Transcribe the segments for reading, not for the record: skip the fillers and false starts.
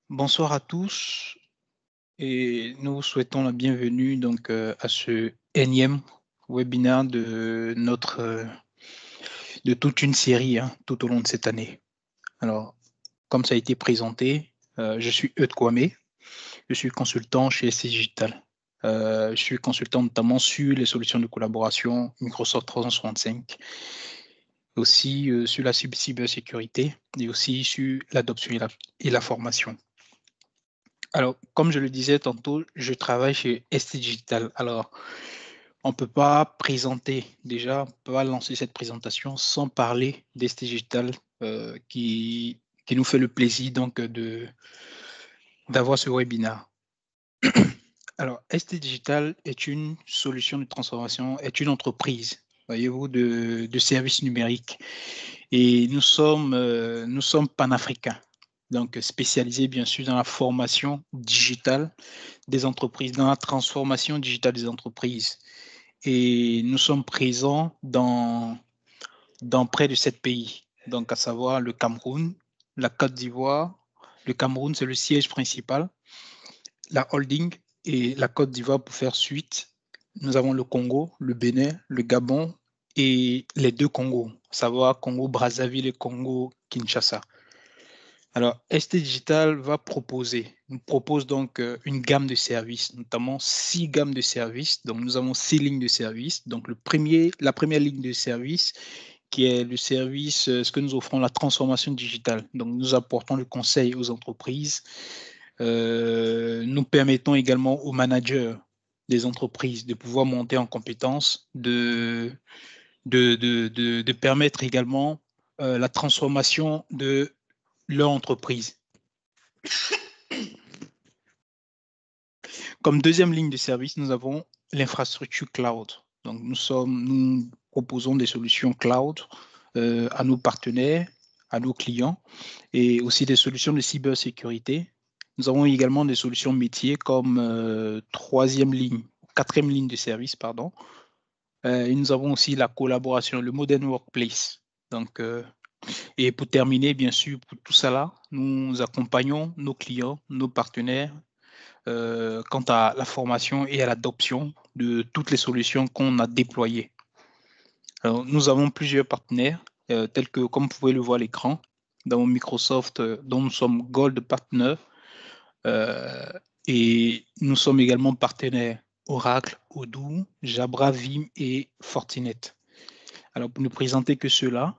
Bonsoir à tous et nous vous souhaitons la bienvenue à ce énième webinaire de toute une série tout au long de cette année. Alors, comme ça a été présenté, je suis Eudes Kwame, je suis consultant chez SC Digital. Je suis consultant notamment sur les solutions de collaboration Microsoft 365, aussi sur la cybersécurité et aussi sur l'adoption et la formation. Alors, comme je le disais tantôt, je travaille chez ST Digital. Alors, on ne peut pas présenter, déjà, on ne peut pas lancer cette présentation sans parler d'ST Digital qui nous fait le plaisir d'avoir ce webinaire. Alors, ST Digital est une solution de transformation, est une entreprise, voyez-vous, de services numériques. Et nous sommes panafricains, donc spécialisés bien sûr dans la formation digitale des entreprises, dans la transformation digitale des entreprises. Et nous sommes présents dans près de 7 pays, donc à savoir le Cameroun, la Côte d'Ivoire. Le Cameroun, c'est le siège principal, la holding et la Côte d'Ivoire pour faire suite. Nous avons le Congo, le Bénin, le Gabon et les deux Congos, à savoir Congo-Brazzaville et Congo-Kinshasa. Alors, ST Digital nous propose donc une gamme de services, notamment 6 gammes de services. Donc, nous avons 6 lignes de services. Donc, la première ligne de service, qui est le service, ce que nous offrons, la transformation digitale. Donc, nous apportons le conseil aux entreprises. Nous permettons également aux managers des entreprises de pouvoir monter en compétences, de permettre également la transformation de leur entreprise. Comme deuxième ligne de service, nous avons l'infrastructure cloud. Donc, nous proposons des solutions cloud à nos partenaires, à nos clients, et aussi des solutions de cybersécurité. Nous avons également des solutions métiers comme quatrième ligne de service, pardon. Et nous avons aussi la collaboration, le Modern Workplace. Donc, et pour terminer, bien sûr, pour tout ça, nous accompagnons nos clients, nos partenaires quant à la formation et à l'adoption de toutes les solutions qu'on a déployées. Alors, nous avons plusieurs partenaires, tels que, comme vous pouvez le voir à l'écran, dans Microsoft, dont nous sommes Gold Partner, et nous sommes également partenaires Oracle, Odoo, Jabra, Vim et Fortinet. Alors, pour ne présenter que cela,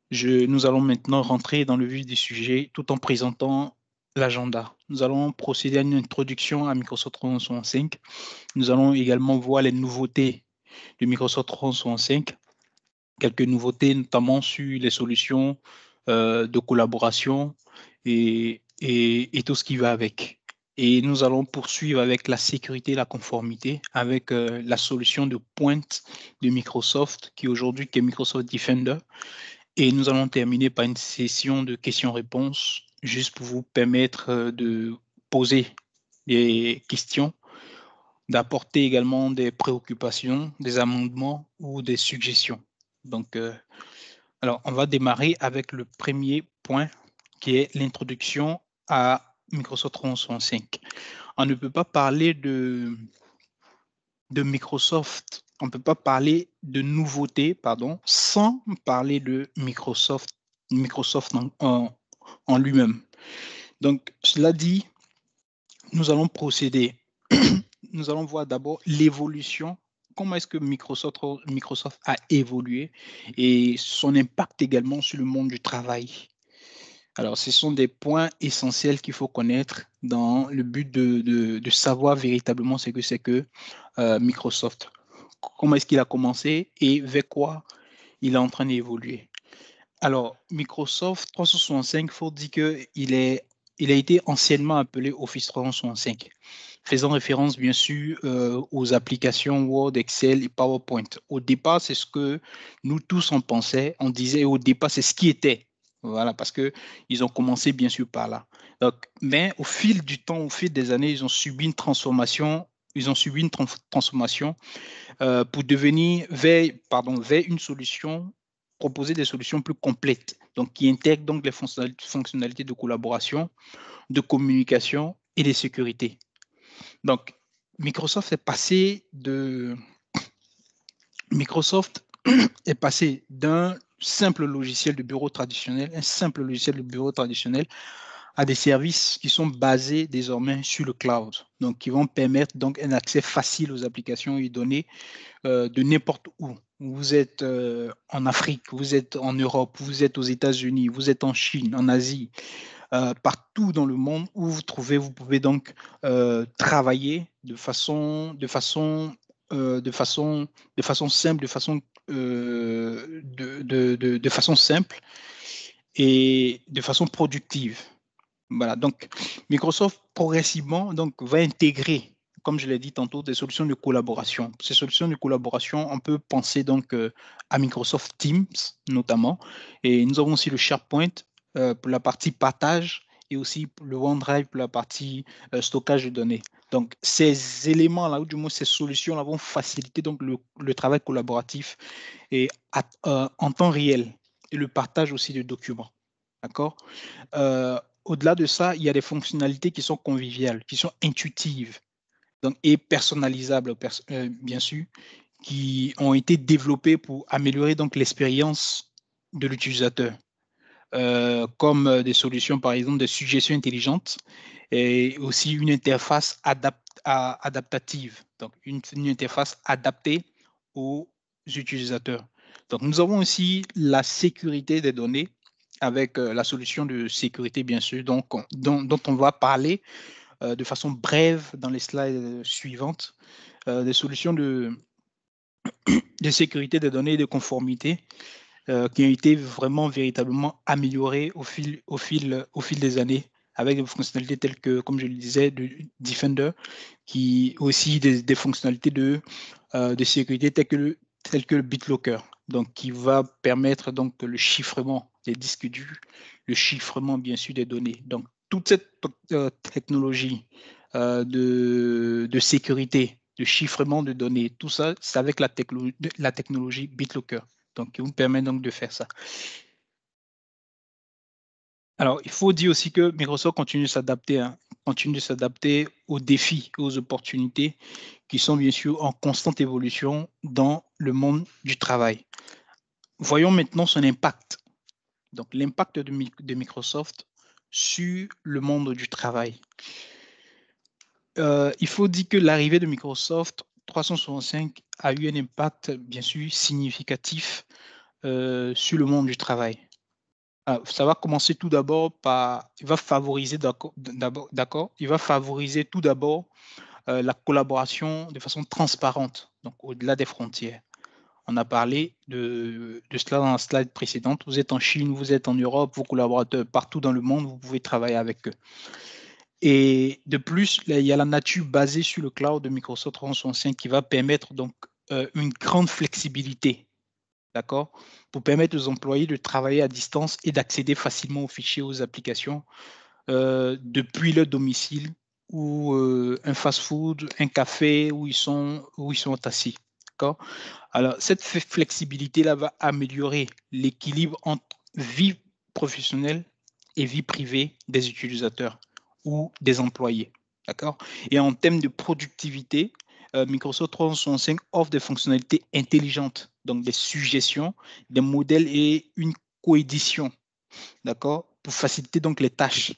nous allons maintenant rentrer dans le vif du sujet tout en présentant l'agenda. Nous allons procéder à une introduction à Microsoft 365. Nous allons également voir les nouveautés de Microsoft 365, quelques nouveautés notamment sur les solutions de collaboration et tout ce qui va avec. Et nous allons poursuivre avec la sécurité et la conformité, avec la solution de pointe de Microsoft, qui aujourd'hui est Microsoft Defender. Et nous allons terminer par une session de questions-réponses, juste pour vous permettre de poser des questions, d'apporter également des préoccupations, des amendements ou des suggestions. Donc, alors, on va démarrer avec le premier point, qui est l'introduction à Microsoft 365. On ne peut pas parler de Microsoft, on ne peut pas parler de nouveautés, sans parler de Microsoft en lui-même. Donc, cela dit, nous allons procéder. Nous allons voir d'abord l'évolution, comment est-ce que Microsoft a évolué et son impact également sur le monde du travail. Alors, ce sont des points essentiels qu'il faut connaître dans le but de savoir véritablement ce que c'est que Microsoft. Comment est-ce qu'il a commencé et vers quoi il est en train d'évoluer. Alors, Microsoft 365, il faut dire qu'il a été anciennement appelé Office 365, faisant référence bien sûr aux applications Word, Excel et PowerPoint. Au départ, c'est ce que nous tous on pensait, on disait au départ, c'est ce qui était. Voilà, parce qu'ils ont commencé bien sûr par là. Donc, mais au fil du temps, au fil des années, ils ont subi une transformation pour devenir vers une solution proposer des solutions plus complètes, donc qui intègrent donc les fonctionnalités de collaboration, de communication et de sécurité. Donc, Microsoft est passé d'un simple logiciel de bureau traditionnel, à des services qui sont basés désormais sur le cloud, donc qui vont permettre donc un accès facile aux applications et données de n'importe où. Vous êtes en Afrique, vous êtes en Europe, vous êtes aux États-Unis, vous êtes en Chine, en Asie, partout dans le monde où vous trouvez, vous pouvez donc travailler de façon simple, de façon simple et de façon productive. Voilà, donc Microsoft progressivement donc, va intégrer, comme je l'ai dit tantôt, des solutions de collaboration. Ces solutions de collaboration, on peut penser donc à Microsoft Teams notamment, et nous avons aussi le SharePoint pour la partie partage et aussi le OneDrive pour la partie stockage de données. Donc ces éléments-là, ou du moins ces solutions-là vont faciliter donc le travail collaboratif et en temps réel et le partage aussi de documents. D'accord? Au-delà de ça, il y a des fonctionnalités qui sont conviviales, qui sont intuitives donc, et personnalisables, bien sûr, qui ont été développées pour améliorer donc l'expérience de l'utilisateur, comme des solutions, par exemple, de suggestions intelligentes et aussi une interface adaptative, donc une interface adaptée aux utilisateurs. Donc, nous avons aussi la sécurité des données avec la solution de sécurité, bien sûr, dont on va parler de façon brève dans les slides suivantes, des solutions de sécurité des données et de conformité qui ont été vraiment véritablement améliorées au fil des années avec des fonctionnalités telles que, comme je le disais, de Defender, qui aussi des fonctionnalités de sécurité telles que le BitLocker, donc qui va permettre donc le chiffrement des disques durs, le chiffrement bien sûr des données. Donc toute cette technologie de sécurité, de chiffrement de données, tout ça, c'est avec la technologie BitLocker, donc qui vous permet donc de faire ça. Alors, il faut dire aussi que Microsoft continue de s'adapter aux défis, aux opportunités qui sont bien sûr en constante évolution dans le monde du travail. Voyons maintenant son impact. Donc, l'impact de Microsoft sur le monde du travail. Il faut dire que l'arrivée de Microsoft 365 a eu un impact bien sûr significatif sur le monde du travail. Ça va commencer tout d'abord par, il va favoriser tout d'abord la collaboration de façon transparente, donc au-delà des frontières. On a parlé de cela dans la slide précédente. Vous êtes en Chine, vous êtes en Europe, vos collaborateurs partout dans le monde, vous pouvez travailler avec eux. Et de plus, il y a la nature basée sur le cloud de Microsoft 365 qui va permettre donc une grande flexibilité, d'accord, pour permettre aux employés de travailler à distance et d'accéder facilement aux fichiers, aux applications depuis leur domicile ou un fast-food, un café où ils sont assis. D'accord. Alors, cette flexibilité-là va améliorer l'équilibre entre vie professionnelle et vie privée des utilisateurs ou des employés. D'accord. Et en termes de productivité, Microsoft 365 offre des fonctionnalités intelligentes, donc des suggestions, des modèles et une coédition, d'accord, pour faciliter donc les tâches.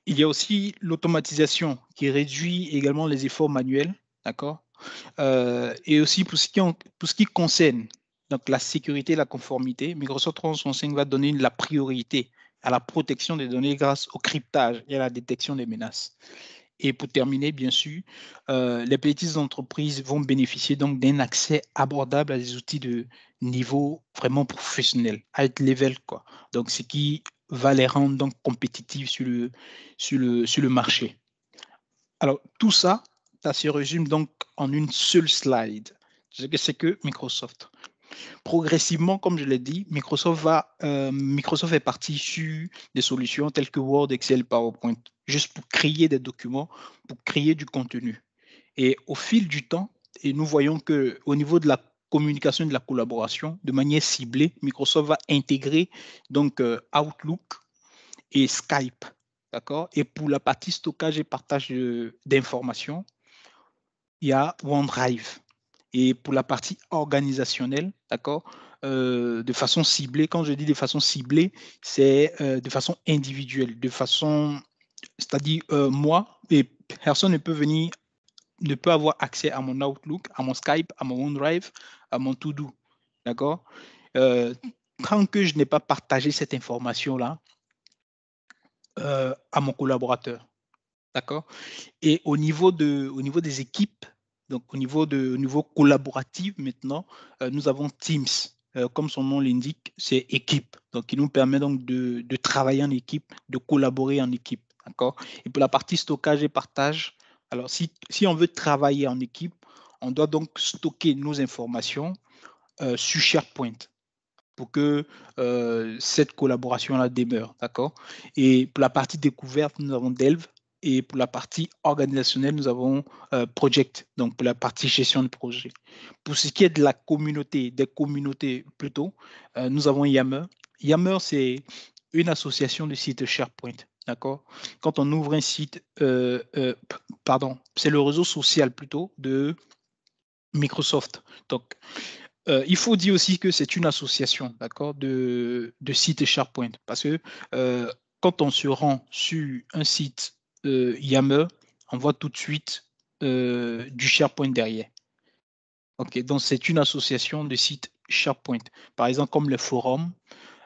Il y a aussi l'automatisation qui réduit également les efforts manuels, d'accord, et aussi pour ce qui concerne donc la sécurité et la conformité, Microsoft 365 va donner la priorité à la protection des données grâce au cryptage et à la détection des menaces. Et pour terminer, bien sûr, les petites entreprises vont bénéficier donc d'un accès abordable à des outils de niveau vraiment professionnel, high level, quoi. Donc, ce qui va les rendre donc compétitifs sur le marché. Alors, tout ça, ça se résume donc en une seule slide. C'est que Microsoft. Progressivement, comme je l'ai dit, Microsoft est parti sur des solutions telles que Word, Excel, PowerPoint, juste pour créer des documents, pour créer du contenu. Et au fil du temps, et nous voyons qu'au niveau de la communication et de la collaboration de manière ciblée, Microsoft va intégrer donc Outlook et Skype, d'accord? Et pour la partie stockage et partage d'informations, il y a OneDrive. Et pour la partie organisationnelle, d'accord, de façon ciblée, quand je dis de façon ciblée, c'est de façon individuelle, de façon, c'est-à-dire moi, et personne ne peut venir, ne peut avoir accès à mon Outlook, à mon Skype, à mon OneDrive, à mon To-Do, d'accord? Tant que je n'ai pas partagé cette information-là à mon collaborateur, d'accord? Et au niveau des équipes, donc au niveau collaboratif maintenant, nous avons Teams. Comme son nom l'indique, c'est équipe. Donc, il nous permet donc de travailler en équipe, de collaborer en équipe. D'accord? Et pour la partie stockage et partage, alors si on veut travailler en équipe, on doit donc stocker nos informations sur SharePoint pour que cette collaboration-là demeure. D'accord? Et pour la partie découverte, nous avons Delve. Et pour la partie organisationnelle, nous avons Project, donc pour la partie gestion de projet. Pour ce qui est de la communauté, des communautés plutôt, nous avons Yammer. Yammer, c'est une association de sites SharePoint. D'accord? Quand on ouvre un site, pardon, c'est le réseau social plutôt de Microsoft. Donc, il faut dire aussi que c'est une association, d'accord, de sites SharePoint, parce que quand on se rend sur un site Yammer, on voit tout de suite du SharePoint derrière. Ok, donc c'est une association de sites SharePoint. Par exemple, comme les forums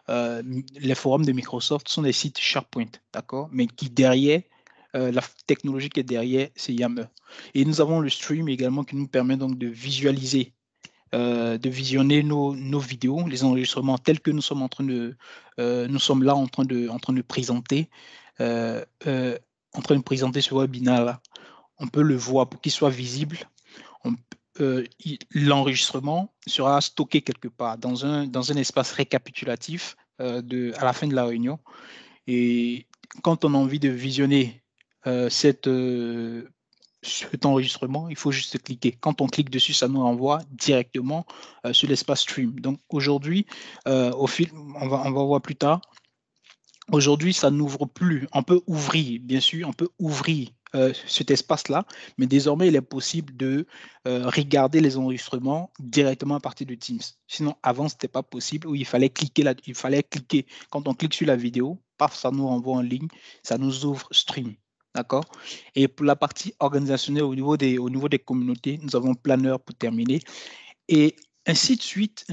de Microsoft sont des sites SharePoint, d'accord, mais qui derrière, la technologie qui est derrière, c'est Yammer. Et nous avons le stream également qui nous permet donc de visualiser de visionner nos vidéos, les enregistrements tels que nous sommes en train de, nous sommes là en train de présenter, ce webinaire là. On peut le voir pour qu'il soit visible. L'enregistrement sera stocké quelque part dans un espace récapitulatif à la fin de la réunion. Et quand on a envie de visionner cet enregistrement, il faut juste cliquer. Quand on clique dessus, ça nous renvoie directement sur l'espace stream. Donc aujourd'hui, on va voir plus tard. Aujourd'hui, ça n'ouvre plus. On peut ouvrir, bien sûr, on peut ouvrir cet espace-là, mais désormais, il est possible de regarder les enregistrements directement à partir de Teams. Sinon, avant, ce n'était pas possible, où il fallait cliquer. Quand on clique sur la vidéo, paf, ça nous renvoie en ligne, ça nous ouvre Stream. D'accord? Et pour la partie organisationnelle au niveau des communautés, nous avons Planner pour terminer. Et ainsi de suite,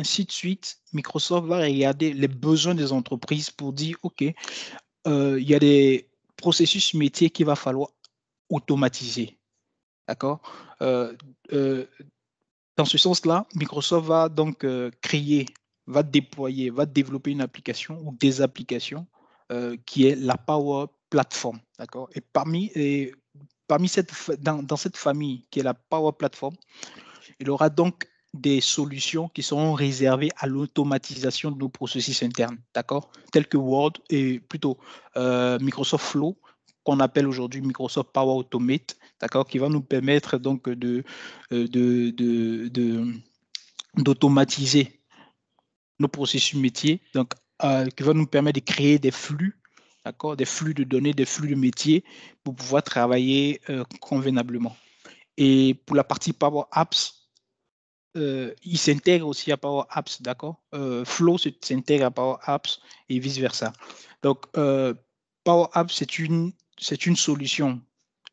Microsoft va regarder les besoins des entreprises pour dire, OK, il y a des processus métiers qu'il va falloir automatiser. D'accord? Dans ce sens-là, Microsoft va donc va développer une application ou des applications qui est la Power Platform. D'accord? Et parmi dans cette famille qui est la Power Platform, il aura donc des solutions qui seront réservées à l'automatisation de nos processus internes, d'accord, tels que Word et plutôt Microsoft Flow, qu'on appelle aujourd'hui Microsoft Power Automate, d'accord, qui va nous permettre donc d'automatiser nos processus métiers, donc qui va nous permettre de créer des flux, d'accord, des flux de données, des flux de métiers pour pouvoir travailler convenablement. Et pour la partie Power Apps, il s'intègre aussi à Power Apps, d'accord? Flow s'intègre à Power Apps et vice-versa. Donc, Power Apps, c'est une solution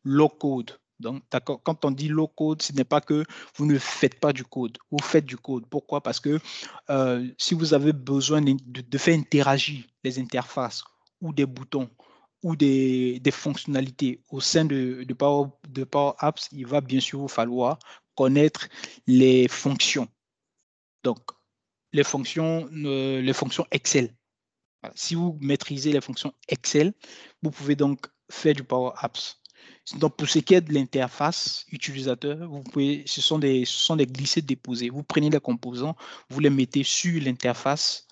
low code. Donc, d'accord, quand on dit low code, ce n'est pas que vous ne faites pas du code, vous faites du code. Pourquoi? Parce que si vous avez besoin de faire interagir les interfaces ou des boutons ou des fonctionnalités au sein de Power Apps, il va bien sûr vous falloir connaître les fonctions. Donc, les fonctions Excel. Voilà. Si vous maîtrisez les fonctions Excel, vous pouvez donc faire du Power Apps. Donc, pour ce qui est de l'interface utilisateur, ce sont des glisser-déposer. Vous prenez les composants, vous les mettez sur l'interface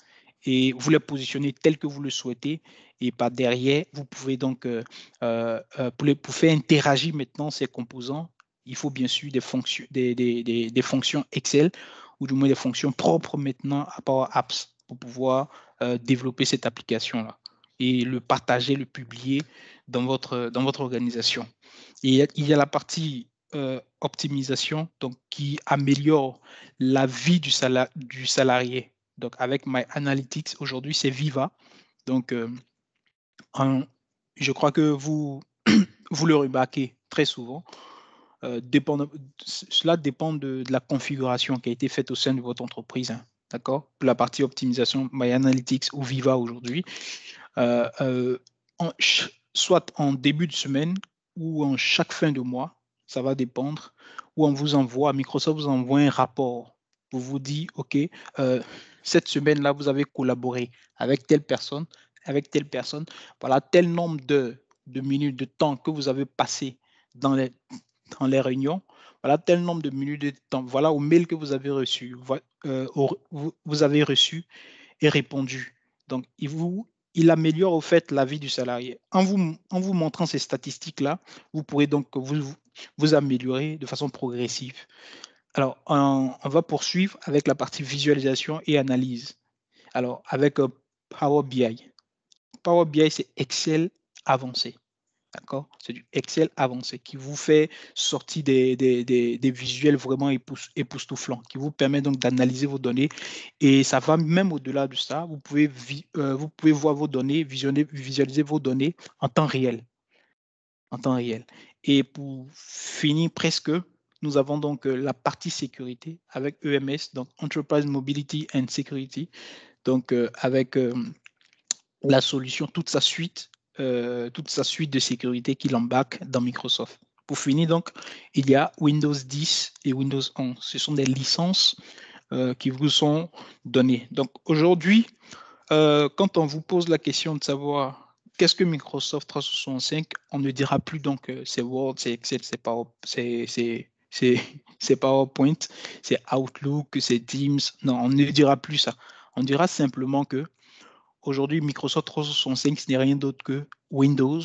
et vous les positionnez tels que vous le souhaitez. Et par derrière, vous pouvez donc, pour faire interagir maintenant ces composants, il faut bien sûr des fonctions Excel ou du moins des fonctions propres maintenant à Power Apps pour pouvoir développer cette application-là et le partager, le publier dans votre organisation. Et il y a la partie optimisation donc, qui améliore la vie du salarié. Donc, avec My Analytics, aujourd'hui, c'est Viva. Donc, je crois que vous, vous le remarquez très souvent. Cela dépend de la configuration qui a été faite au sein de votre entreprise. Hein, d'accord? Pour la partie optimisation, My Analytics ou Viva aujourd'hui, soit en début de semaine ou en chaque fin de mois, ça va dépendre, où on vous envoie, Microsoft vous envoie un rapport. Vous dit, OK, cette semaine-là, vous avez collaboré avec telle personne, voilà tel nombre de minutes de temps que vous avez passé dans les réunions, voilà tel nombre de minutes de temps, voilà au mail que vous avez reçu, vous avez reçu et répondu. Donc, il améliore au fait la vie du salarié. En vous montrant ces statistiques-là, vous pourrez donc vous améliorer de façon progressive. Alors, on va poursuivre avec la partie visualisation et analyse. Alors, avec Power BI. Power BI, c'est Excel avancé. D'accord? C'est du Excel avancé qui vous fait sortir des visuels vraiment époustouflants, qui vous permet donc d'analyser vos données. Et ça va même au-delà de ça. Vous pouvez voir vos données, visualiser vos données en temps réel. En temps réel. Et pour finir presque, nous avons donc la partie sécurité avec EMS, donc Enterprise Mobility and Security, donc avec la solution, toute sa suite de sécurité qu'il embarque dans Microsoft. Pour finir, donc, il y a Windows 10 et Windows 11. Ce sont des licences qui vous sont données. Donc, aujourd'hui, quand on vous pose la question de savoir qu'est-ce que Microsoft 365, on ne dira plus donc c'est Word, c'est Excel, c'est PowerPoint, c'est Outlook, c'est Teams. Non, on ne dira plus ça. On dira simplement que aujourd'hui, Microsoft 365, ce n'est rien d'autre que Windows,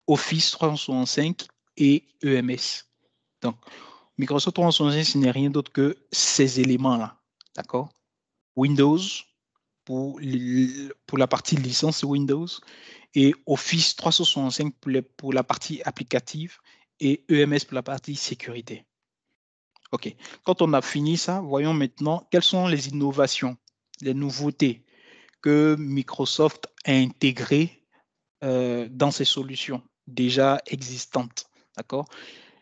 Office 365 et EMS. Donc, Microsoft 365, ce n'est rien d'autre que ces éléments-là. D'accord? Windows pour la partie licence Windows et Office 365 pour la partie applicative et EMS pour la partie sécurité. OK. Quand on a fini ça, voyons maintenant quelles sont les innovations, les nouveautés que Microsoft a intégrées dans ses solutions déjà existantes. D'accord?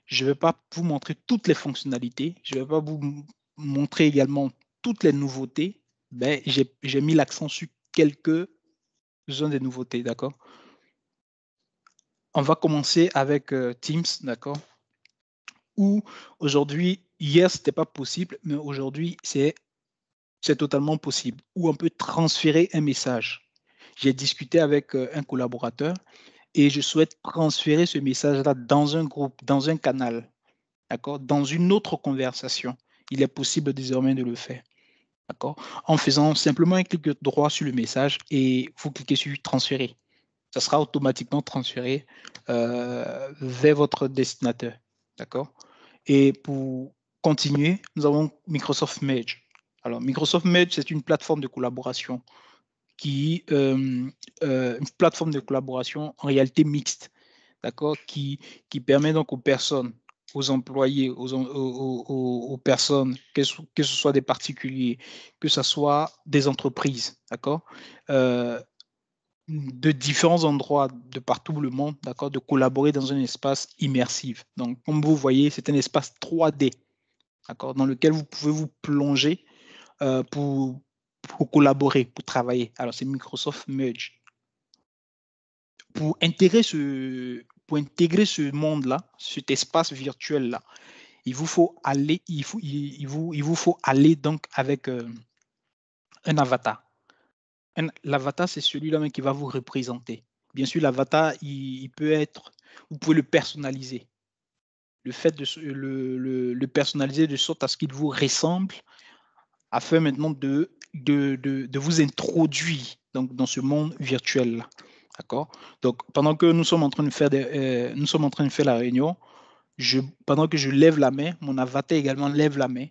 Je ne vais pas vous montrer toutes les fonctionnalités, je ne vais pas vous montrer également toutes les nouveautés, mais j'ai mis l'accent sur quelques-unes des nouveautés. D'accord? On va commencer avec Teams, d'accord? Où aujourd'hui, hier, ce n'était pas possible, mais aujourd'hui, c'est totalement possible, où on peut transférer un message. J'ai discuté avec un collaborateur et je souhaite transférer ce message-là dans un groupe, dans un canal, d'accord, dans une autre conversation. Il est possible désormais de le faire, d'accord, en faisant simplement un clic droit sur le message et vous cliquez sur transférer. Ça sera automatiquement transféré vers votre destinateur, d'accord. Et pour continuer, nous avons Microsoft Merge. Alors, Microsoft Merge, c'est une plateforme de collaboration une plateforme de collaboration en réalité mixte, d'accord, qui permet donc aux personnes, aux employés, aux personnes, que ce soit des particuliers, que ce soit des entreprises, d'accord, de différents endroits de partout le monde, d'accord, de collaborer dans un espace immersif. Donc, comme vous voyez, c'est un espace 3D, d'accord, dans lequel vous pouvez vous plonger pour collaborer, pour travailler. Alors, c'est Microsoft Merge. Pour intégrer ce monde-là, cet espace virtuel-là, il vous faut aller donc avec un avatar. L'avatar, c'est celui-là même qui va vous représenter. Bien sûr, l'avatar, il peut être, vous pouvez le personnaliser. Le fait de le personnaliser de sorte à ce qu'il vous ressemble, afin maintenant de vous introduire donc, dans ce monde virtuel-là. D'accord? Donc, pendant que nous sommes en train de faire, la réunion, pendant que je lève la main, mon avatar également lève la main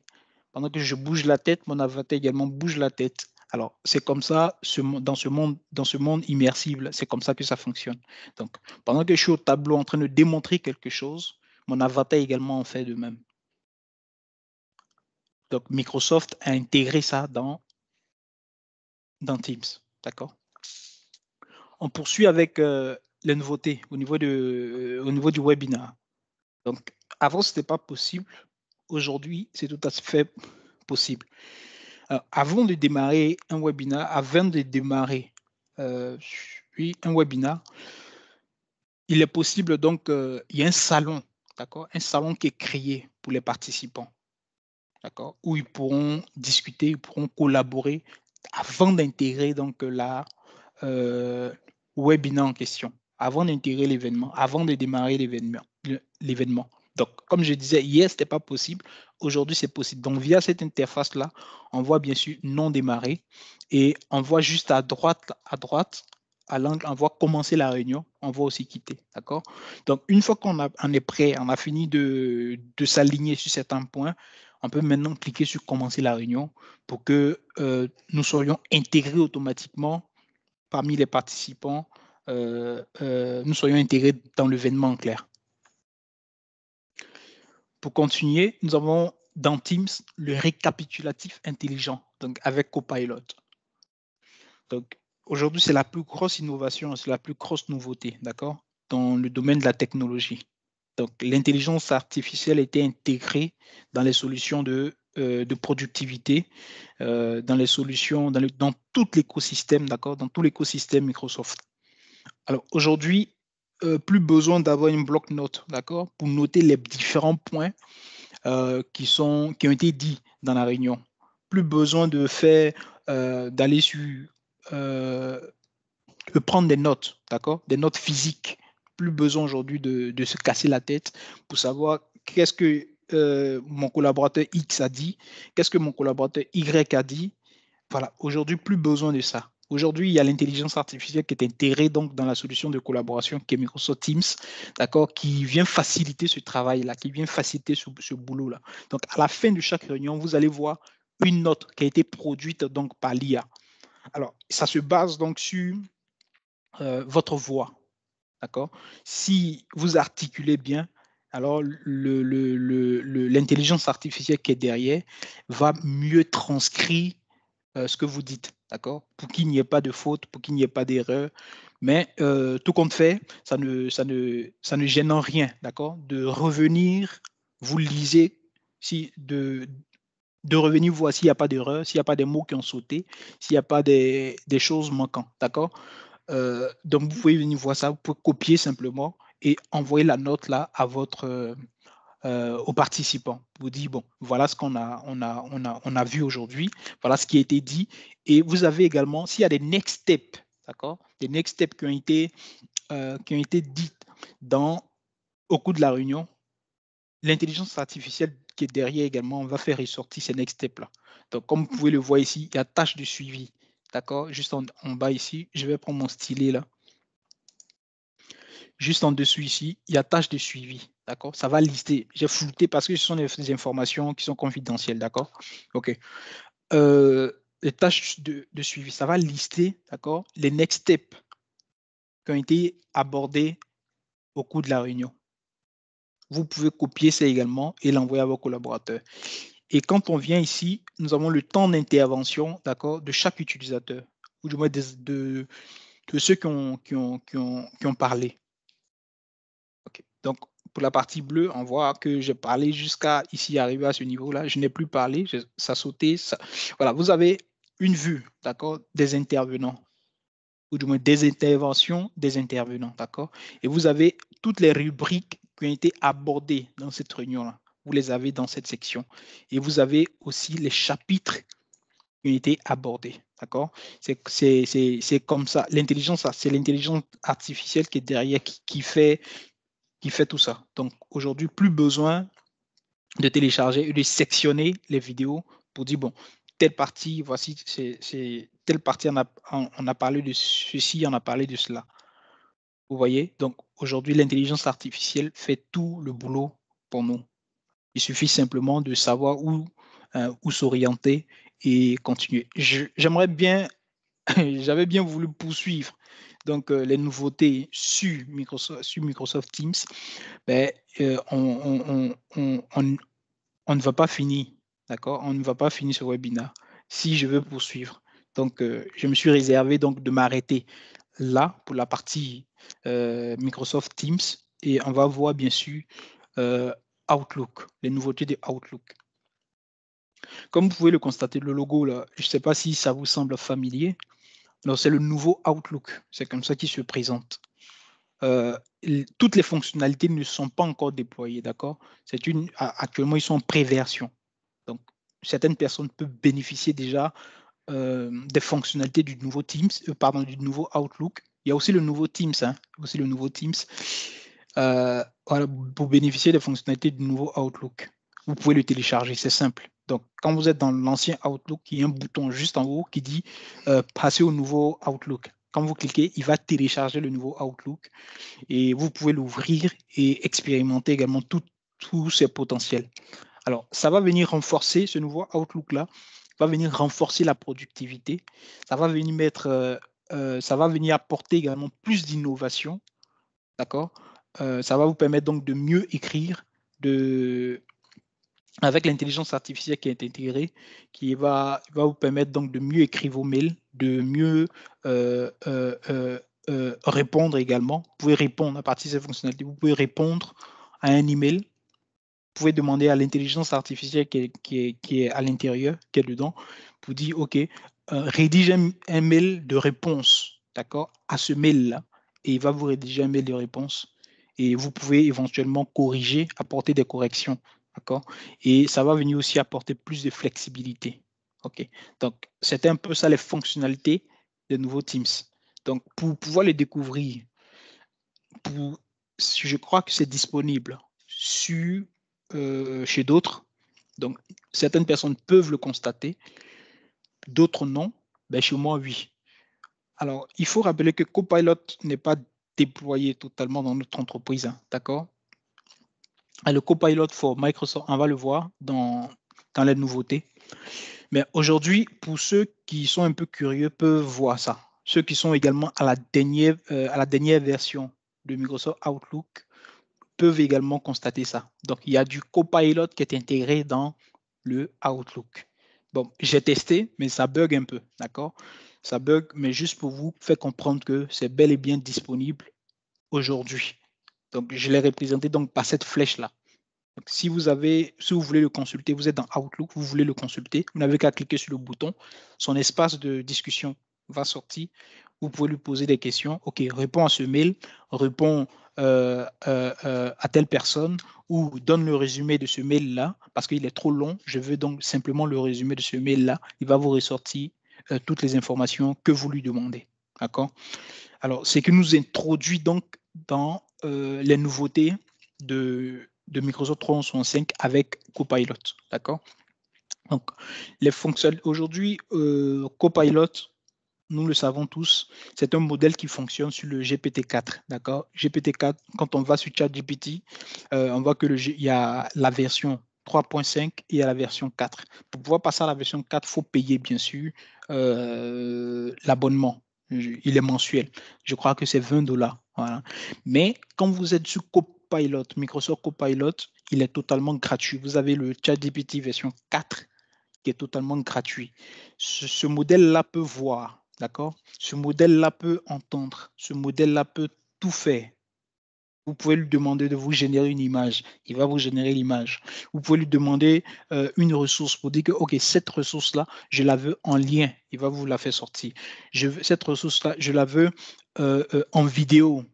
Pendant que je bouge la tête, mon avatar également bouge la tête. Alors, c'est comme ça, dans ce monde immersible, c'est comme ça que ça fonctionne. Donc, pendant que je suis au tableau en train de démontrer quelque chose, mon avatar également en fait de même. Donc, Microsoft a intégré ça dans Teams. D'accord? On poursuit avec les nouveautés au niveau du webinaire. Donc, avant, ce n'était pas possible. Aujourd'hui, c'est tout à fait possible. Alors, avant de démarrer un webinaire, un webinaire, il est possible donc, il y a un salon, d'accord, un salon qui est créé pour les participants, d'accord, où ils pourront discuter, ils pourront collaborer avant d'intégrer donc euh, webinaire en question, avant d'intégrer l'événement, avant de démarrer l'événement. Donc, comme je disais, hier, ce n'était pas possible. Aujourd'hui, c'est possible. Donc, via cette interface-là, on voit bien sûr non démarrer et on voit juste à droite, à l'angle, on voit commencer la réunion, on voit aussi quitter. D'accord? Donc, une fois qu'on est prêt, on a fini de s'aligner sur certains points, on peut maintenant cliquer sur commencer la réunion pour que nous soyons intégrés automatiquement parmi les participants, nous soyons intégrés dans l'événement en clair. Pour continuer, nous avons dans Teams le récapitulatif intelligent, donc avec Copilot. Donc aujourd'hui, c'est la plus grosse innovation, c'est la plus grosse nouveauté, d'accord, dans le domaine de la technologie. Donc l'intelligence artificielle a été intégrée dans les solutions de productivité, dans les solutions, dans tout l'écosystème, d'accord, dans tout l'écosystème Microsoft. Alors aujourd'hui, plus besoin d'avoir une bloc-notes, d'accord, pour noter les différents points qui ont été dits dans la réunion. Plus besoin de faire, d'aller sur, de prendre des notes, d'accord, des notes physiques. Plus besoin aujourd'hui de se casser la tête pour savoir qu'est-ce que mon collaborateur X a dit, qu'est-ce que mon collaborateur Y a dit. Voilà, aujourd'hui, plus besoin de ça. Aujourd'hui, il y a l'intelligence artificielle qui est intégrée donc dans la solution de collaboration qui est Microsoft Teams, d'accord, qui vient faciliter ce travail-là, qui vient faciliter ce boulot-là. Donc, à la fin de chaque réunion, vous allez voir une note qui a été produite donc par l'IA. Alors, ça se base donc sur votre voix, d'accord. Si vous articulez bien, alors l'intelligence artificielle qui est derrière va mieux transcrire ce que vous dites, d'accord, pour qu'il n'y ait pas de faute, pour qu'il n'y ait pas d'erreur. Mais tout compte fait, ça ne gêne en rien, d'accord, de revenir, vous lisez, de revenir voir s'il n'y a pas d'erreur, s'il n'y a pas des mots qui ont sauté, s'il n'y a pas des choses manquantes, d'accord. Donc, vous pouvez venir voir ça, vous pouvez copier simplement et envoyer la note là à aux participants. Vous dites, bon, voilà ce qu'on a vu aujourd'hui, voilà ce qui a été dit. Et vous avez également, s'il y a des next steps, d'accord, des next steps qui ont été dites au cours de la réunion, l'intelligence artificielle qui est derrière également, on va faire ressortir ces next steps-là. Donc, comme vous pouvez le voir ici, il y a tâche de suivi, d'accord, juste en bas ici, je vais prendre mon stylet là. Juste en dessous ici, il y a tâche de suivi. D'accord? Ça va lister. J'ai flouté parce que ce sont des informations qui sont confidentielles. D'accord? OK. Les tâches de suivi, ça va lister, d'accord, les next steps qui ont été abordés au cours de la réunion. Vous pouvez copier ça également et l'envoyer à vos collaborateurs. Et quand on vient ici, nous avons le temps d'intervention, d'accord, de chaque utilisateur, ou du moins de ceux qui ont parlé. Okay. Donc, pour la partie bleue, on voit que j'ai parlé jusqu'à ici, arriver à ce niveau-là. Je n'ai plus parlé, ça a sauté. Voilà, vous avez une vue, d'accord, des intervenants, ou du moins des interventions des intervenants, d'accord. Et vous avez toutes les rubriques qui ont été abordées dans cette réunion-là. Vous les avez dans cette section. Et vous avez aussi les chapitres qui ont été abordés, d'accord. C'est comme ça. L'intelligence, c'est l'intelligence artificielle qui est derrière, qui fait tout ça. Donc aujourd'hui, plus besoin de télécharger et de sectionner les vidéos pour dire, bon, telle partie, voici, c'est telle partie, on a parlé de ceci, on a parlé de cela. Vous voyez? Donc aujourd'hui, l'intelligence artificielle fait tout le boulot pour nous. Il suffit simplement de savoir où ou s'orienter et continuer. J'aimerais bien, j'avais bien voulu poursuivre donc les nouveautés sur Microsoft Teams, mais on ne va pas finir, d'accord? On ne va pas finir ce webinaire si je veux poursuivre. Donc, je me suis réservé donc de m'arrêter là pour la partie Microsoft Teams et on va voir bien sûr Outlook, les nouveautés de Outlook. Comme vous pouvez le constater, le logo là, je ne sais pas si ça vous semble familier. C'est le nouveau Outlook, c'est comme ça qu'il se présente. Toutes les fonctionnalités ne sont pas encore déployées, d'accord? Actuellement, ils sont en pré-version. Donc, certaines personnes peuvent bénéficier déjà des fonctionnalités du nouveau Teams, du nouveau Outlook. Il y a aussi le nouveau Teams, voilà, pour bénéficier des fonctionnalités du nouveau Outlook. Vous pouvez le télécharger, c'est simple. Donc, quand vous êtes dans l'ancien Outlook, il y a un bouton juste en haut qui dit passer au nouveau Outlook. Quand vous cliquez, il va télécharger le nouveau Outlook et vous pouvez l'ouvrir et expérimenter également tous ses potentiels. Alors, ça va venir renforcer ce nouveau Outlook-là, va venir renforcer la productivité, ça va venir apporter également plus d'innovation, d'accord? Ça va vous permettre donc de mieux écrire, avec l'intelligence artificielle qui est intégrée, qui va vous permettre donc de mieux écrire vos mails, de mieux répondre également. Vous pouvez répondre à partir de ces fonctionnalités, vous pouvez répondre à un email. Vous pouvez demander à l'intelligence artificielle qui est à l'intérieur, qui est dedans, pour dire, OK, rédige un mail de réponse, d'accord, à ce mail-là. Et il va vous rédiger un mail de réponse. Et vous pouvez éventuellement corriger, apporter des corrections, d'accord. Et ça va venir aussi apporter plus de flexibilité. OK. Donc, c'était un peu ça les fonctionnalités des nouveaux Teams. Donc, pour pouvoir les découvrir, je crois que c'est disponible chez d'autres. Donc, certaines personnes peuvent le constater, d'autres non. Ben, chez moi, oui. Alors, il faut rappeler que Copilot n'est pas déployé totalement dans notre entreprise, hein, d'accord? Le Copilot for Microsoft, on va le voir dans les nouveautés. Mais aujourd'hui, pour ceux qui sont un peu curieux, peuvent voir ça. Ceux qui sont également à la dernière version de Microsoft Outlook peuvent également constater ça. Donc, il y a du Copilot qui est intégré dans le Outlook. Bon, j'ai testé, mais ça bug un peu, d'accord? Ça bug, mais juste pour vous faire comprendre que c'est bel et bien disponible aujourd'hui. Donc, je l'ai représenté donc par cette flèche-là. Donc, si vous voulez le consulter, vous êtes dans Outlook, vous voulez le consulter, vous n'avez qu'à cliquer sur le bouton. Son espace de discussion va sortir. Vous pouvez lui poser des questions. OK, réponds à ce mail, réponds à telle personne ou donne le résumé de ce mail-là parce qu'il est trop long. Je veux donc simplement le résumé de ce mail-là. Il va vous ressortir toutes les informations que vous lui demandez. D'accord? Alors, c'est que nous introduit donc dans les nouveautés de Microsoft 365 avec Copilot. D'accord? Donc, les fonctions aujourd'hui, Copilot, nous le savons tous, c'est un modèle qui fonctionne sur le GPT-4. D'accord? GPT-4, quand on va sur ChatGPT, on voit que il y a la version 3.5 et il y a la version 4. Pour pouvoir passer à la version 4, il faut payer, bien sûr, l'abonnement. Il est mensuel. Je crois que c'est 20 $. Voilà. Mais quand vous êtes sur Copilot, Microsoft Copilot, il est totalement gratuit. Vous avez le ChatGPT version 4 qui est totalement gratuit. Ce modèle-là peut voir, d'accord? Ce modèle-là peut entendre. Ce modèle-là peut tout faire. Vous pouvez lui demander de vous générer une image. Il va vous générer l'image. Vous pouvez lui demander une ressource pour dire que, OK, cette ressource-là, je la veux en lien. Il va vous la faire sortir. Cette ressource-là, je la veux en vidéo,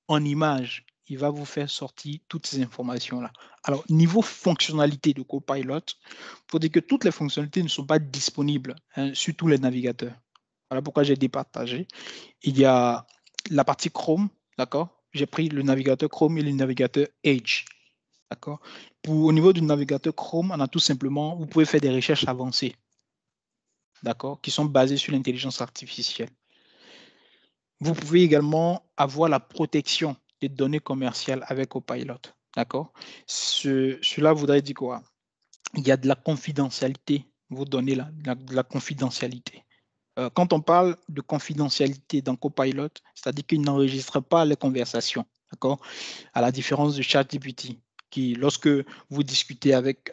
en image. Il va vous faire sortir toutes ces informations-là. Alors, niveau fonctionnalité de Copilot, il faut dire que toutes les fonctionnalités ne sont pas disponibles sur tous les navigateurs. Voilà pourquoi j'ai départagé. Il y a la partie Chrome, d'accord? J'ai pris le navigateur Chrome et le navigateur Edge. D'accord? Au niveau du navigateur Chrome, on a tout simplement, vous pouvez faire des recherches avancées, d'accord, qui sont basées sur l'intelligence artificielle. Vous pouvez également avoir la protection des données commerciales avec Copilot. D'accord? Cela voudrait dire quoi? il y a de la confidentialité, vos données là, de la confidentialité. Quand on parle de confidentialité dans Copilot, c'est-à-dire qu'il n'enregistre pas les conversations, d'accord? À la différence de ChatGPT, qui, lorsque vous discutez avec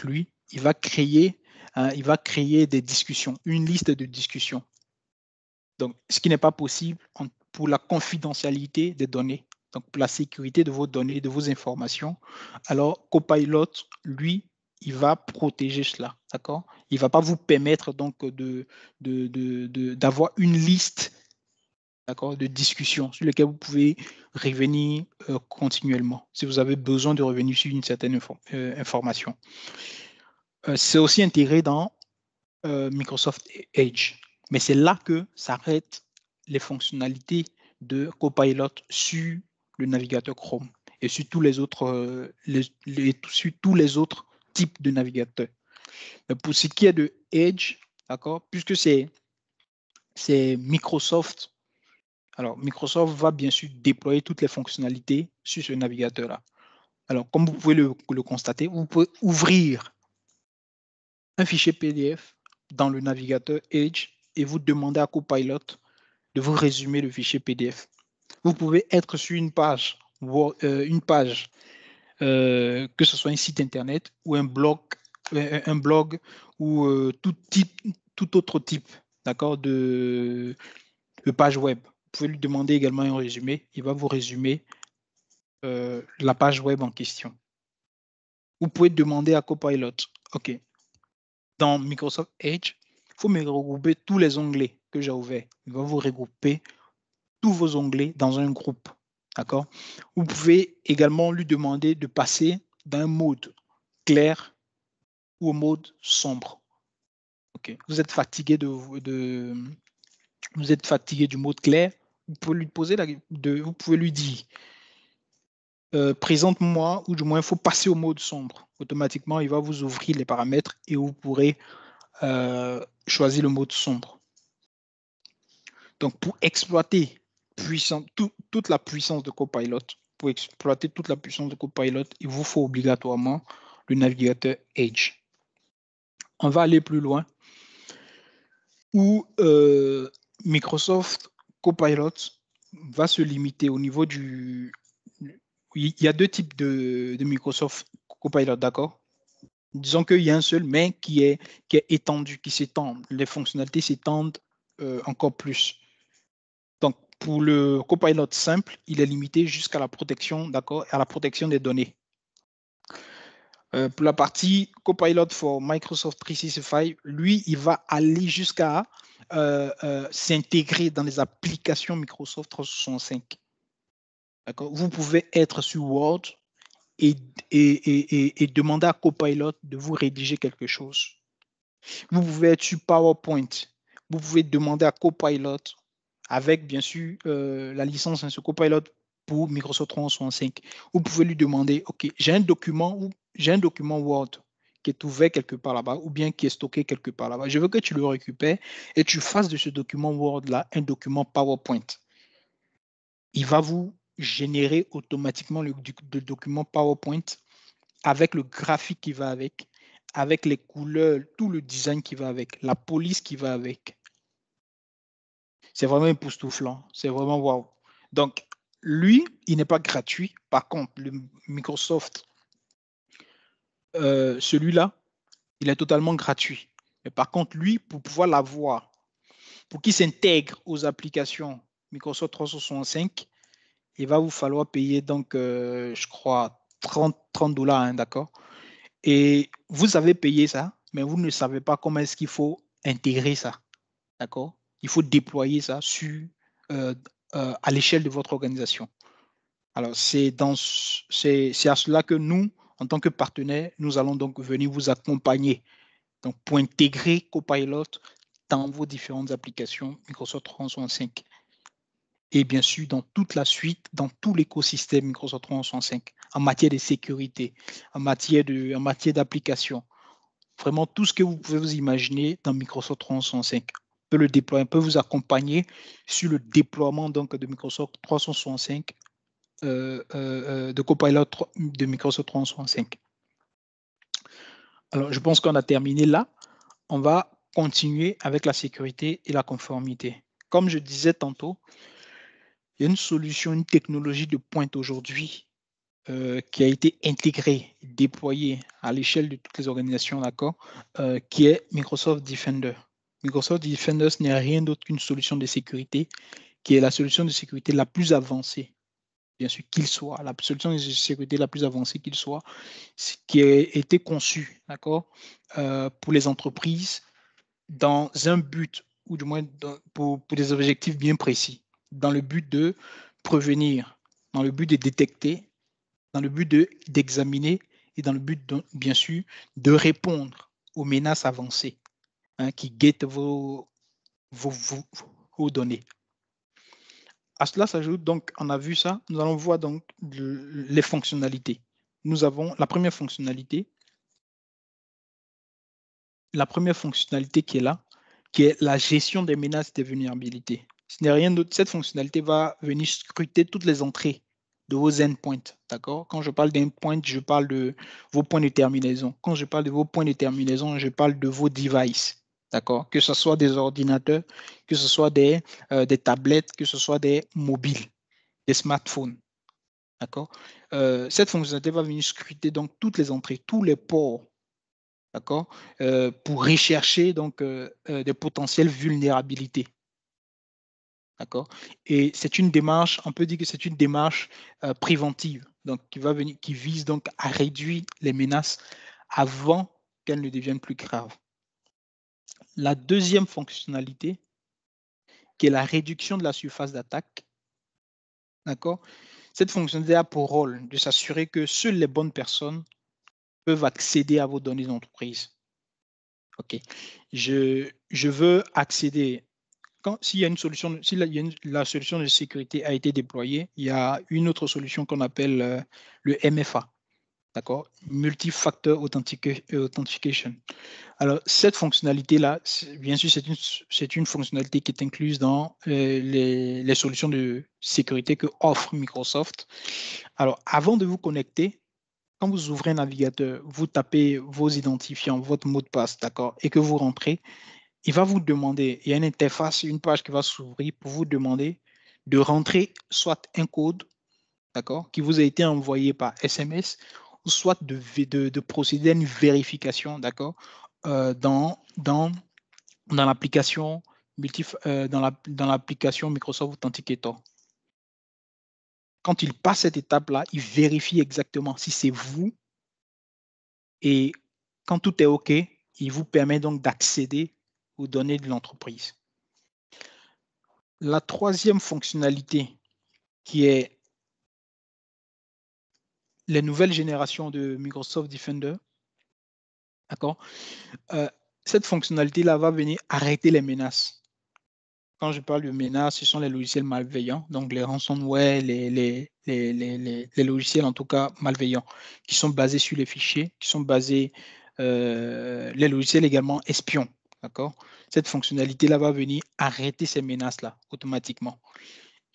lui, il va créer des discussions, une liste de discussions. Donc, ce qui n'est pas possible pour la confidentialité des données, donc pour la sécurité de vos données, de vos informations. Alors, Copilot, lui, il va protéger cela, d'accord? Il ne va pas vous permettre donc d'avoir une liste, d'accord, de discussions sur lesquelles vous pouvez revenir continuellement si vous avez besoin de revenir sur une certaine information. C'est aussi intégré dans Microsoft Edge. Mais c'est là que s'arrêtent les fonctionnalités de Copilot sur le navigateur Chrome et sur tous les autres, sur tous les autres types de navigateurs. Mais pour ce qui est de Edge, d'accord, puisque c'est Microsoft, alors Microsoft va bien sûr déployer toutes les fonctionnalités sur ce navigateur-là. Alors, comme vous pouvez le constater, vous pouvez ouvrir un fichier PDF dans le navigateur Edge et vous demandez à Copilot de vous résumer le fichier PDF. Vous pouvez être sur une page, que ce soit un site internet ou un blog ou tout autre type, d'accord, de page web. Vous pouvez lui demander également un résumé. Il va vous résumer la page web en question. Vous pouvez demander à Copilot, OK, dans Microsoft Edge, il faut me regrouper tous les onglets que j'ai ouverts. Il va vous regrouper tous vos onglets dans un groupe. D'accord? Vous pouvez également lui demander de passer d'un mode clair ou au mode sombre. Okay. Vous êtes fatigué vous êtes fatigué du mode clair, vous pouvez lui poser vous pouvez lui dire présente-moi, ou du moins il faut passer au mode sombre. Automatiquement, il va vous ouvrir les paramètres et vous pourrez choisir le mode sombre. Donc, pour exploiter toute la puissance de Copilot, il vous faut obligatoirement le navigateur Edge. On va aller plus loin, où Microsoft Copilot va se limiter au niveau du... Il y a deux types de Microsoft Copilot, d'accord? Disons qu'il y a un seul, mais qui est étendu, qui s'étend. Les fonctionnalités s'étendent encore plus. Donc, pour le Copilot simple, il est limité jusqu'à la protection, d'accord, à la protection des données. Pour la partie Copilot for Microsoft 365, lui, il va aller jusqu'à s'intégrer dans les applications Microsoft 365. Vous pouvez être sur Word et demander à Copilot de vous rédiger quelque chose. Vous pouvez être sur PowerPoint. Vous pouvez demander à Copilot, avec bien sûr la licence sur Copilot pour Microsoft 365. Vous pouvez lui demander, OK, j'ai un document Word qui est ouvert quelque part là-bas ou bien qui est stocké quelque part là-bas. Je veux que tu le récupères et tu fasses de ce document Word-là un document PowerPoint. Il va vous générer automatiquement le document PowerPoint avec le graphique qui va avec les couleurs, tout le design qui va avec, la police qui va avec. C'est vraiment époustouflant. C'est vraiment waouh. Donc, lui, il n'est pas gratuit. Par contre, le Microsoft, celui-là, il est totalement gratuit. Mais par contre, lui, pour pouvoir l'avoir, pour qu'il s'intègre aux applications Microsoft 365, il va vous falloir payer, donc, je crois, 30 $, hein, d'accord? Et vous avez payé ça, mais vous ne savez pas comment est-ce qu'il faut intégrer ça. D'accord? Il faut déployer ça à l'échelle de votre organisation. Alors, c'est à cela que nous, en tant que partenaire, nous allons donc venir vous accompagner donc, pour intégrer Copilot dans vos différentes applications Microsoft 365. Et bien sûr, dans toute la suite, dans tout l'écosystème Microsoft 365, en matière de sécurité, en matière d'application. Vraiment, tout ce que vous pouvez vous imaginer dans Microsoft 365 peut le déployer, peut vous accompagner sur le déploiement donc, de Microsoft 365, de Copilot de Microsoft 365. Alors, je pense qu'on a terminé là. On va continuer avec la sécurité et la conformité. Comme je disais tantôt, il y a une solution, une technologie de pointe aujourd'hui qui a été intégrée, déployée à l'échelle de toutes les organisations, d'accord, qui est Microsoft Defender. Microsoft Defender, ce n'est rien d'autre qu'une solution de sécurité qui est la solution de sécurité la plus avancée, bien sûr qu'il soit, la solution de sécurité la plus avancée qu'il soit, qui a été conçue, d'accord, pour les entreprises dans un but, ou du moins pour des objectifs bien précis, dans le but de prévenir, dans le but de détecter, dans le but d'examiner et dans le but, bien sûr, de répondre aux menaces avancées qui guettent vos données. À cela s'ajoute donc, on a vu ça, nous allons voir donc les fonctionnalités. Nous avons la première fonctionnalité qui est là, qui est la gestion des menaces et des vulnérabilités. Ce n'est rien d'autre. Cette fonctionnalité va venir scruter toutes les entrées de vos endpoints. D'accord? Quand je parle d'endpoint, je parle de vos points de terminaison. Quand je parle de vos points de terminaison, je parle de vos devices. D'accord? Que ce soit des ordinateurs, que ce soit des tablettes, que ce soit des mobiles, des smartphones. D'accord? Cette fonctionnalité va venir scruter donc toutes les entrées, tous les ports, d'accord, pour rechercher donc des potentielles vulnérabilités. D'accord? Et c'est une démarche, on peut dire que c'est une démarche préventive, donc qui vise donc à réduire les menaces avant qu'elles ne deviennent plus graves. La deuxième fonctionnalité, qui est la réduction de la surface d'attaque, d'accord? Cette fonctionnalité a pour rôle de s'assurer que seules les bonnes personnes peuvent accéder à vos données d'entreprise. OK. Je veux accéder. S'il y a une solution, si la solution de sécurité a été déployée, il y a une autre solution qu'on appelle le MFA, d'accord? Multi-Factor Authentication. Alors, cette fonctionnalité-là, bien sûr, c'est une fonctionnalité qui est incluse dans les solutions de sécurité que offre Microsoft. Alors, avant de vous connecter, quand vous ouvrez un navigateur, vous tapez vos identifiants, votre mot de passe, d'accord, et que vous rentrez, il va vous demander, il y a une interface, une page qui va s'ouvrir pour vous demander de rentrer soit un code, d'accord, qui vous a été envoyé par SMS, ou soit de procéder à une vérification, d'accord, dans l'application dans l'application Microsoft Authenticator. Quand il passe cette étape-là, il vérifie exactement si c'est vous. Et quand tout est OK, il vous permet donc d'accéder aux données de l'entreprise. La troisième fonctionnalité, qui est les nouvelles générations de Microsoft Defender, d'accord, cette fonctionnalité-là va venir arrêter les menaces. Quand je parle de menaces, ce sont les logiciels malveillants, donc les ransomware, les logiciels en tout cas malveillants, qui sont basés sur les fichiers, qui sont basés, les logiciels également espions, d'accord? Cette fonctionnalité-là va venir arrêter ces menaces-là automatiquement.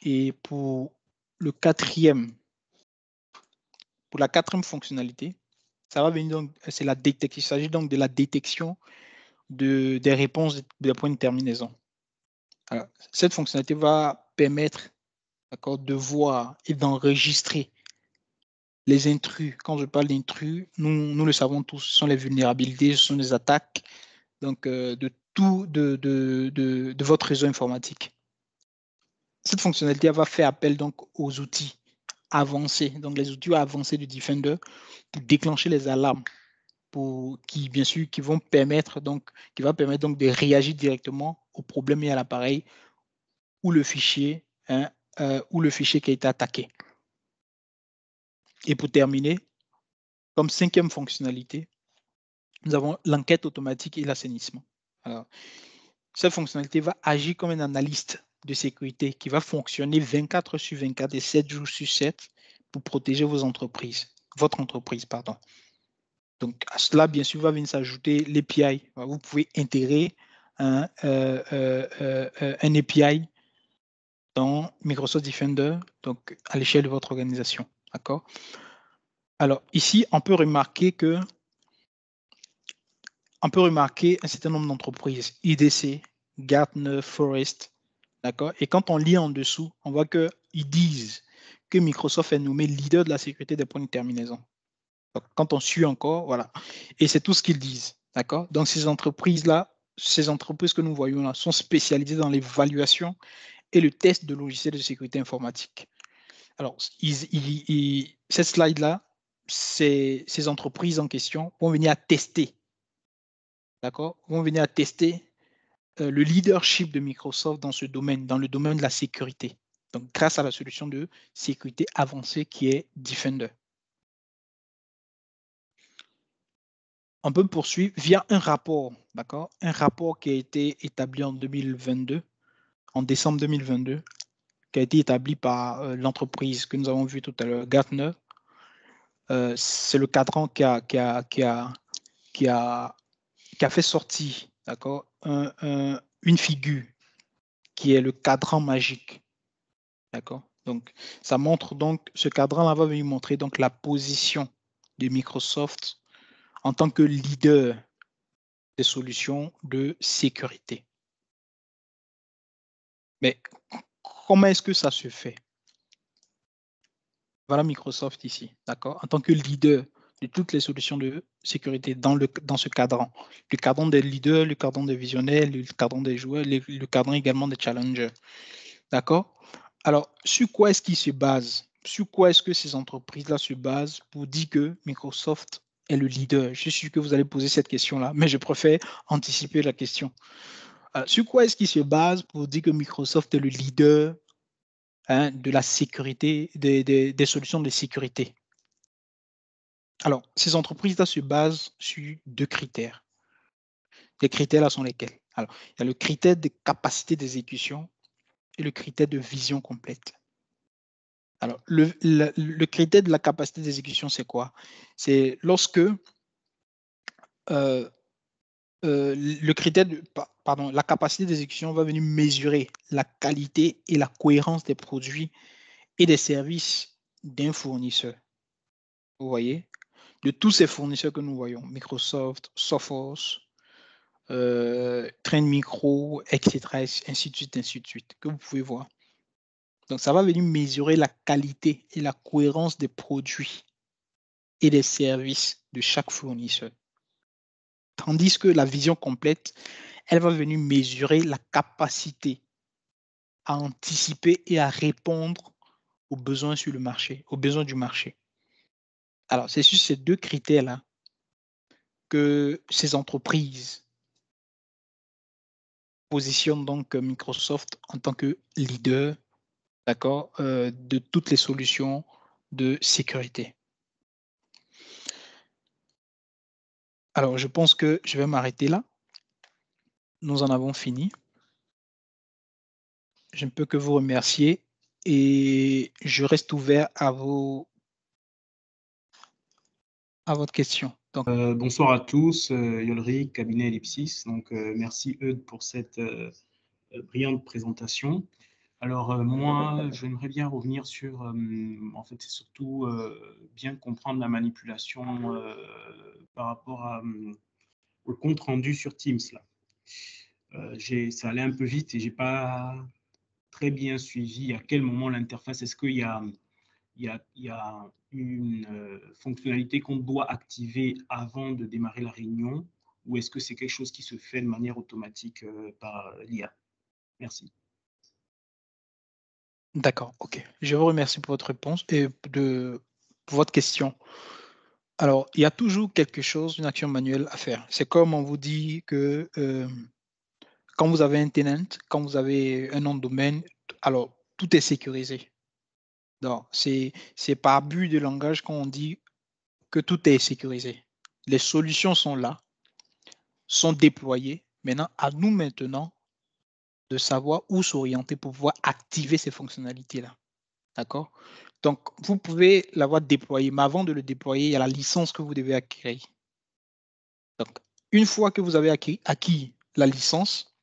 Et pour la quatrième fonctionnalité, ça va venir donc, c'est la détection. Il s'agit donc de la détection des réponses des points de terminaison. Alors, cette fonctionnalité va permettre, d'accord, de voir et d'enregistrer les intrus. Quand je parle d'intrus, nous le savons tous, ce sont les vulnérabilités, ce sont les attaques donc, de votre réseau informatique. Cette fonctionnalité va faire appel donc aux outils avancés, donc les outils avancés du Defender pour déclencher les alarmes qui va permettre donc de réagir directement au problème et à l'appareil ou le fichier qui a été attaqué. Et pour terminer, comme cinquième fonctionnalité, nous avons l'enquête automatique et l'assainissement. Cette fonctionnalité va agir comme un analyste de sécurité qui va fonctionner 24 sur 24 et 7 jours sur 7 pour protéger votre entreprise. Donc, à cela, bien sûr, va venir s'ajouter l'API. Vous pouvez intégrer un API dans Microsoft Defender, donc à l'échelle de votre organisation. D'accord? Alors, ici, on peut remarquer que on peut remarquer un certain nombre d'entreprises, IDC, Gartner, Forrest, d'accord? Et quand on lit en dessous, on voit qu'ils disent que Microsoft est nommé leader de la sécurité des points de terminaison. Donc, quand on suit encore, voilà. Et c'est tout ce qu'ils disent, d'accord? Donc, ces entreprises-là, ces entreprises que nous voyons là, sont spécialisées dans l'évaluation et le test de logiciels de sécurité informatique. Alors, cette slide-là, ces entreprises en question vont venir à tester, d'accord? Vont venir à tester le leadership de Microsoft dans ce domaine, dans le domaine de la sécurité. Donc, grâce à la solution de sécurité avancée qui est Defender. On peut poursuivre via un rapport, d'accord? Un rapport qui a été établi en 2022, en décembre 2022, qui a été établi par l'entreprise que nous avons vu tout à l'heure, Gartner. C'est le cadran qui a fait sortir, d'accord, une figure qui est le cadran magique, d'accord. Donc, ça montre donc, ce cadran-là va venir montrer donc la position de Microsoft en tant que leader des solutions de sécurité. Mais comment est-ce que ça se fait? Voilà Microsoft ici, d'accord? En tant que leader de toutes les solutions de sécurité dans ce cadran. Le cadran des leaders, le cadran des visionnaires, le cadran des joueurs, le cadran également des challengers. D'accord? Alors, sur quoi est-ce qu'ils se basent? Sur quoi est-ce que ces entreprises-là se basent pour dire que Microsoft est le leader? Je suis sûr que vous allez poser cette question-là, mais je préfère anticiper la question. Sur quoi est-ce qu'ils se basent pour dire que Microsoft est le leader de la sécurité, des solutions de sécurité? Alors, ces entreprises-là se basent sur 2 critères. Les critères-là sont lesquels? Alors, il y a le critère de capacité d'exécution et le critère de vision complète. Alors, le critère de la capacité d'exécution, c'est quoi? C'est lorsque le critère de, pardon, la capacité d'exécution va venir mesurer la qualité et la cohérence des produits et des services d'un fournisseur. Vous voyez? De tous ces fournisseurs que nous voyons, Microsoft, Sophos, Trend Micro, etc., ainsi de suite, que vous pouvez voir. Donc, ça va venir mesurer la qualité et la cohérence des produits et des services de chaque fournisseur. Tandis que la vision complète, elle va venir mesurer la capacité à anticiper et à répondre aux besoins sur le marché, aux besoins du marché. Alors, c'est sur ces 2 critères-là que ces entreprises positionnent donc Microsoft en tant que leader, d'accord, de toutes les solutions de sécurité. Alors, je pense que je vais m'arrêter là. Nous en avons fini. Je ne peux que vous remercier et je reste ouvert à votre question. Donc, Bonsoir à tous, Yolric, cabinet Ellipsis. Donc, merci Eudes pour cette brillante présentation. Alors, moi, j'aimerais bien revenir sur, en fait, c'est surtout bien comprendre la manipulation par rapport au compte rendu sur Teams. Là. Ça allait un peu vite et je n'ai pas très bien suivi à quel moment l'interface, est-ce qu'il y a une fonctionnalité qu'on doit activer avant de démarrer la réunion ou est-ce que c'est quelque chose qui se fait de manière automatique par l'IA? Merci. d'accord, ok. Je vous remercie pour votre réponse et pour votre question. Alors, il y a toujours quelque chose, une action manuelle à faire. C'est comme on vous dit que quand vous avez un tenant, quand vous avez un nom de domaine, alors tout est sécurisé. Donc, c'est par but de langage qu'on dit que tout est sécurisé. Les solutions sont là, sont déployées. Maintenant, à nous maintenant de savoir où s'orienter pour pouvoir activer ces fonctionnalités-là. D'accord? Donc, vous pouvez l'avoir déployé, mais avant de le déployer, il y a la licence que vous devez acquérir. Donc, une fois que vous avez acquis la licence,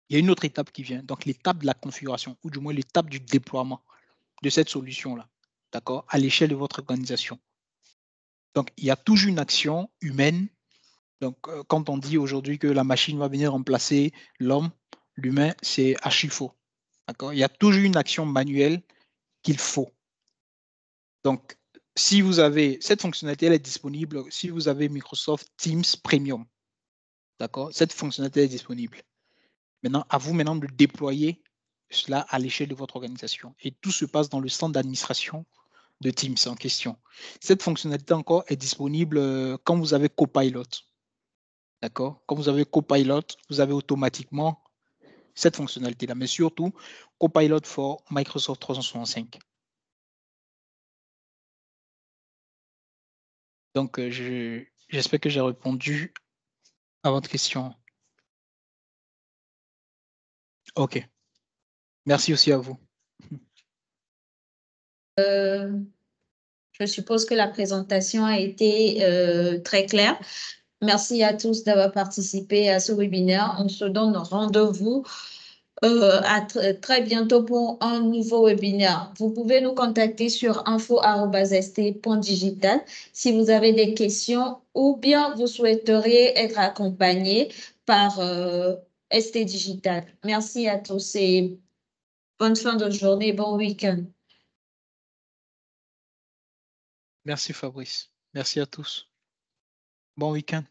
il y a une autre étape qui vient. Donc, l'étape de la configuration, ou du moins l'étape du déploiement de cette solution-là, d'accord, à l'échelle de votre organisation. Donc, il y a toujours une action humaine Donc, quand on dit aujourd'hui que la machine va venir remplacer l'humain, c'est archi faux. D'accord? Il y a toujours une action manuelle qu'il faut. Donc, si vous avez cette fonctionnalité, elle est disponible si vous avez Microsoft Teams Premium. D'accord? Cette fonctionnalité est disponible. Maintenant, à vous maintenant de déployer cela à l'échelle de votre organisation. Et tout se passe dans le centre d'administration de Teams en question. Cette fonctionnalité encore est disponible quand vous avez Copilot. D'accord? Quand vous avez Copilot, vous avez automatiquement cette fonctionnalité-là, mais surtout Copilot for Microsoft 365. Donc, j'espère que j'ai répondu à votre question. OK. Merci aussi à vous. Je suppose que la présentation a été très claire. Merci à tous d'avoir participé à ce webinaire. On se donne rendez-vous à très bientôt pour un nouveau webinaire. Vous pouvez nous contacter sur info@st.digital si vous avez des questions ou bien vous souhaiteriez être accompagné par ST Digital. Merci à tous et bonne fin de journée, bon week-end. Merci Fabrice. Merci à tous. Bon week-end.